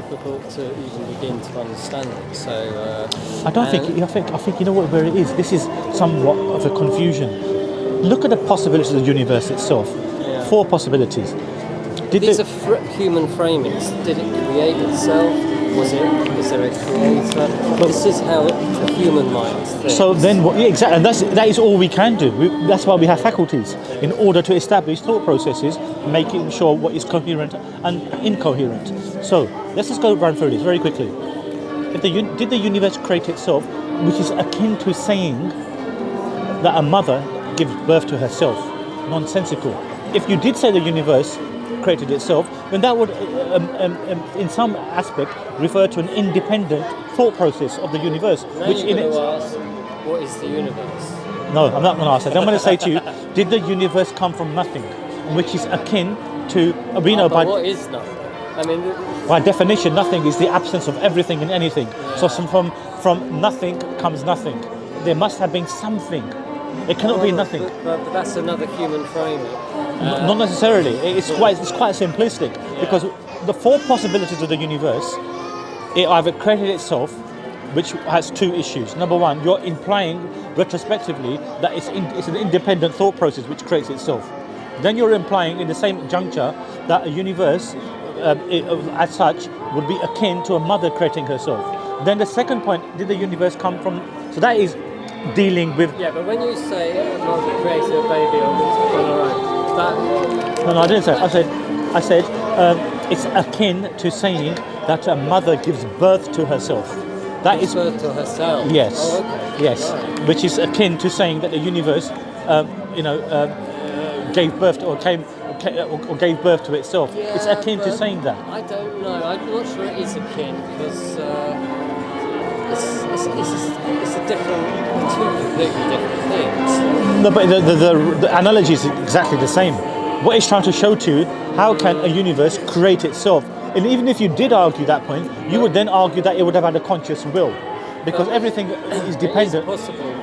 difficult to even begin to understand it. So I think you know where it is. This is somewhat of a confusion. Look at the possibilities of the universe itself. Yeah. 4 possibilities. These are human framings. Did it create itself? Is there a creator? This is how the human mind thinks. So then, exactly, and that is all we can do. That's why we have faculties, in order to establish thought processes, making sure what is coherent and incoherent. So let's just go run through this very quickly. Did the universe create itself, which is akin to saying that a mother gives birth to herself? Nonsensical. If you did say the universe created itself, then that would, in some aspect, refer to an independent thought process of the universe. Now which you're going to ask, what is the universe? No, I'm not going to ask that. I'm going to say to you, did the universe come from nothing, which is akin to what is nothing? I mean, by definition, nothing is the absence of everything and anything. Yeah. So from nothing comes nothing. There must have been something. It cannot be nothing. But that's another human framing. Not necessarily. It's quite simplistic, because the 4 possibilities of the universe, it either created itself, which has 2 issues. Number 1, you're implying retrospectively that it's an independent thought process which creates itself. Then you're implying in the same juncture that a universe, as such, would be akin to a mother creating herself. Then the second point, did the universe come from? So that is dealing with. Yeah, but when you say mother created a baby on her own. No, I didn't say. I said it's akin to saying that a mother gives birth to herself. That is birth to herself. Yes. Oh, okay. Yes. Right. Which is akin to saying that the universe, gave birth to, or gave birth to itself. Yeah, it's akin to saying that. I don't know. I'm not sure it is akin because it's a different, 2 completely different things. No, but the analogy is exactly the same. What it's trying to show to you, how can a universe create itself? And even if you did argue that point, you would then argue that it would have had a conscious will, because everything is dependent. It is possible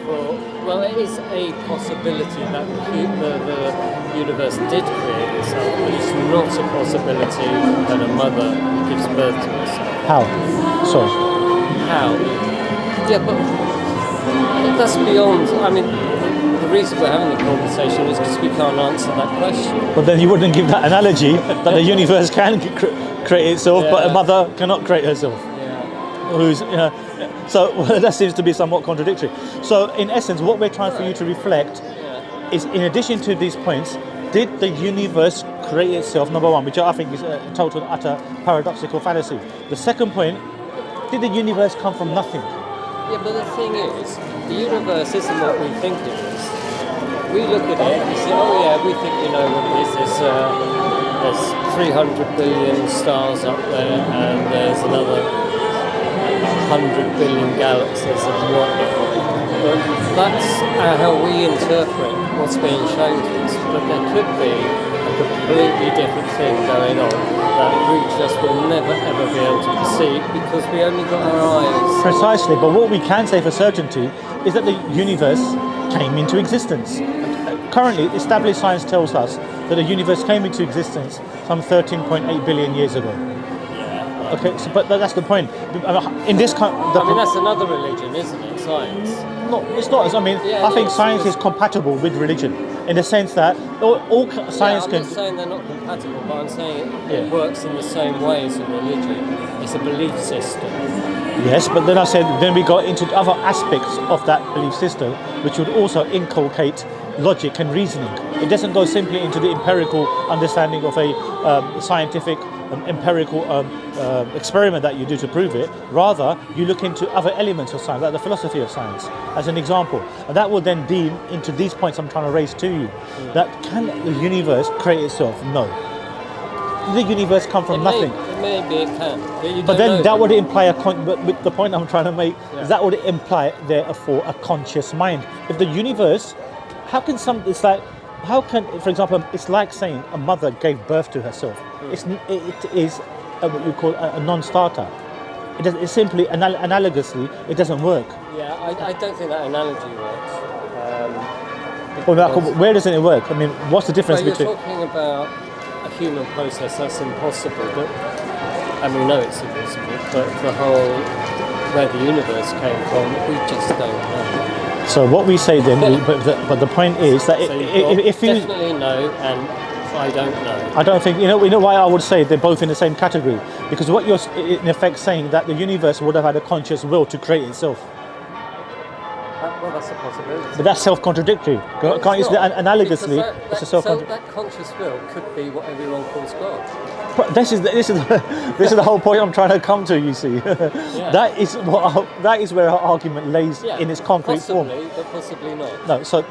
it is a possibility that the universe did create itself, but it's not a possibility that a mother gives birth to herself. How? Sorry. How? Yeah, but that's beyond. I mean, the reason we're having the conversation is because we can't answer that question. But then you wouldn't give that analogy that the universe can create itself, but a mother cannot create herself. Yeah. So that seems to be somewhat contradictory. So in essence, what we're trying for you to reflect is, in addition to these points, did the universe create itself? Number 1, which I think is a total utter paradoxical fallacy. The second point, did the universe come from nothing? Yeah, but the thing is, the universe isn't what we think it is. We look at it and say, oh yeah, we think we know what it is. There's 300 billion stars up there, and there's another 100 billion galaxies and whatnot. But that's how we interpret what's being shown to us. But there could be a completely different thing going on that we just will never ever be able to perceive because we only got our eyes. Precisely, but what we can say for certainty is that the universe came into existence. Currently, established science tells us that the universe came into existence some 13.8 billion years ago. Okay, so, but that's the point. In this that's another religion, isn't it? Science. No, it's not. I mean, I think science is compatible with religion in the sense that all science can. I'm not saying they're not compatible, but I'm saying it works in the same way as a religion. It's a belief system. Yes, but then I said then we got into other aspects of that belief system, which would also inculcate logic and reasoning. It doesn't go simply into the empirical understanding of a scientific empirical experiment that you do to prove it. Rather, you look into other elements of science, like the philosophy of science, as an example. And that will then deem into these points I'm trying to raise to you. That can the universe create itself? No. The universe come from nothing. Maybe it can. But then that would imply but the point I'm trying to make is that would imply, therefore, a conscious mind. If the universe, for example, it's like saying a mother gave birth to herself. It is what you call a non-starter. It's simply, analogously, it doesn't work. Yeah, I don't think that analogy works. Where doesn't it work? I mean, what's the difference between... You're talking about a human process, that's impossible, but and we know it's invisible, but the whole where the universe came from, we just don't know. So what we say then, but the point is that So you've got if you, definitely know, and I don't know. I don't think, you know why I would say they're both in the same category? Because what you're in effect saying that the universe would have had a conscious will to create itself. Well, that's a possibility. But that's self-contradictory. Well, Can't you it's say not, analogically because it's a self-contradictory? so that conscious will could be what everyone calls God. This is the whole point I'm trying to come to. You see, Yeah. that is where our argument lays in its concrete form. Possibly, but possibly not. No, so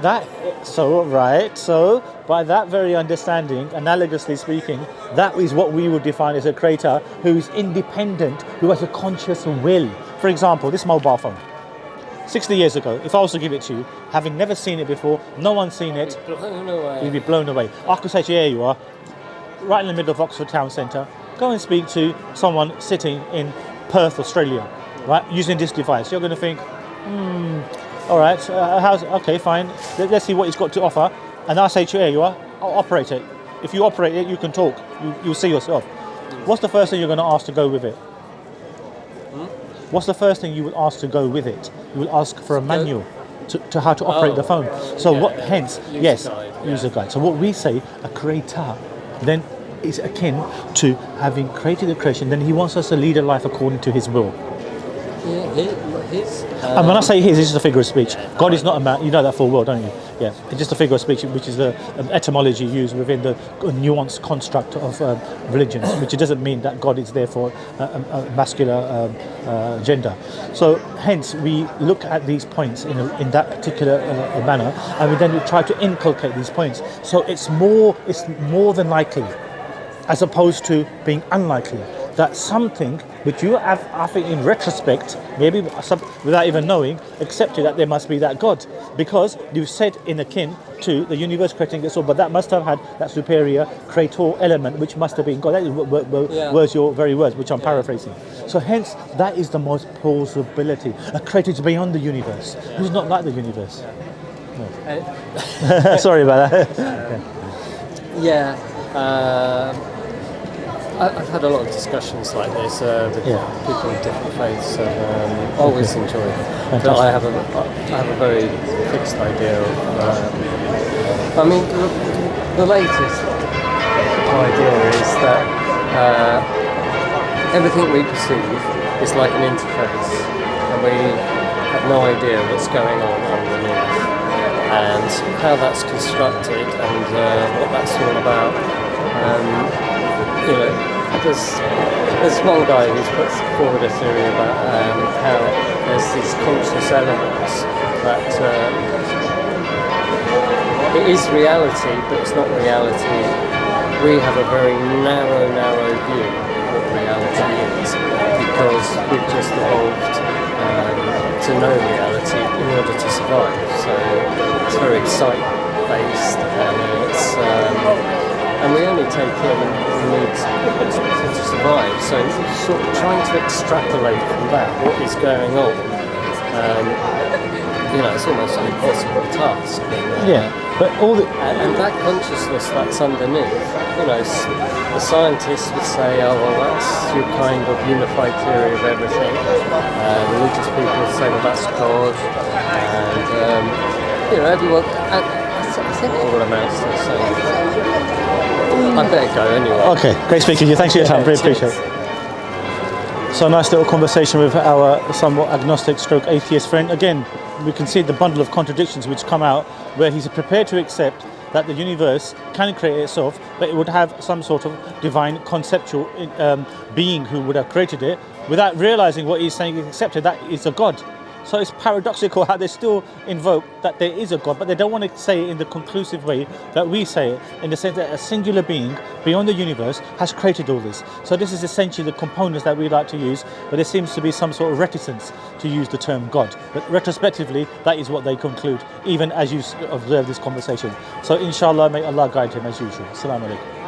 by that very understanding, analogously speaking, that is what we would define as a creator who's independent, who has a conscious will. For example, this mobile phone. 60 years ago, if I was to give it to you, having never seen it before, no one's seen it, Blown away. you'd be blown away. I could say to you, here you are, right in the middle of Oxford town centre, go and speak to someone sitting in Perth, Australia, right, using this device. You're going to think, all right, okay, fine, let's see what he's got to offer. And I say to you, here you are, I'll operate it. If you operate it, you can talk, you'll see yourself. What's the first thing you're going to ask to go with it? What's the first thing you will ask to go with it? You will ask for a manual to how to operate the phone. So user guide. So what we say, a creator, then is akin to having created a creation, then he wants us to lead a life according to his will. And when I say his, it's just a figure of speech. God is not a man. You know that full well, don't you? Yeah, it's just a figure of speech, which is the etymology used within the nuanced construct of religions, which it doesn't mean that God is therefore a masculine gender. So hence we look at these points in that particular manner, and we then try to inculcate these points. So it's more than likely, as opposed to being unlikely, that something which you have, I think in retrospect, maybe without even knowing, accepted that there must be that God. Because you've said in akin to the universe creating itself, but that must have had that superior creator element, which must have been God. That was your very words, which I'm paraphrasing. So hence, that is the most plausibility. A creator is beyond the universe, who's not like the universe. No. Sorry about that. I've had a lot of discussions like this with people of different faiths, and always enjoy it. But I have a very fixed idea of. The latest idea is that everything we perceive is like an interface, and we have no idea what's going on underneath, and how that's constructed, and what that's all about. There's one guy who's put forward a theory about how there's these conscious elements that it is reality, but it's not reality. We have a very narrow view of what reality is, because we've just evolved to know reality in order to survive. So it's very sight-based, and and we only take in what we need to survive. So sort of trying to extrapolate from that what is going on, it's almost an impossible task. But and that consciousness that's underneath, the scientists would say, oh well, that's your kind of unified theory of everything. Religious people would say, well, that's God, and everyone. I think it all amounts to the same. I better go anyway. Okay, great speaking to you. Thanks for your time. Really appreciate it. So a nice little conversation with our somewhat agnostic stroke atheist friend. Again, we can see the bundle of contradictions which come out, where he's prepared to accept that the universe can create itself, but it would have some sort of divine conceptual being who would have created it, without realizing what he's saying is accepted, that is a God. So it's paradoxical how they still invoke that there is a God, but they don't want to say it in the conclusive way that we say it, in the sense that a singular being beyond the universe has created all this. So this is essentially the components that we like to use, but there seems to be some sort of reticence to use the term God. But retrospectively, that is what they conclude, even as you observe this conversation. So inshallah, may Allah guide him as usual. Assalamu alaikum.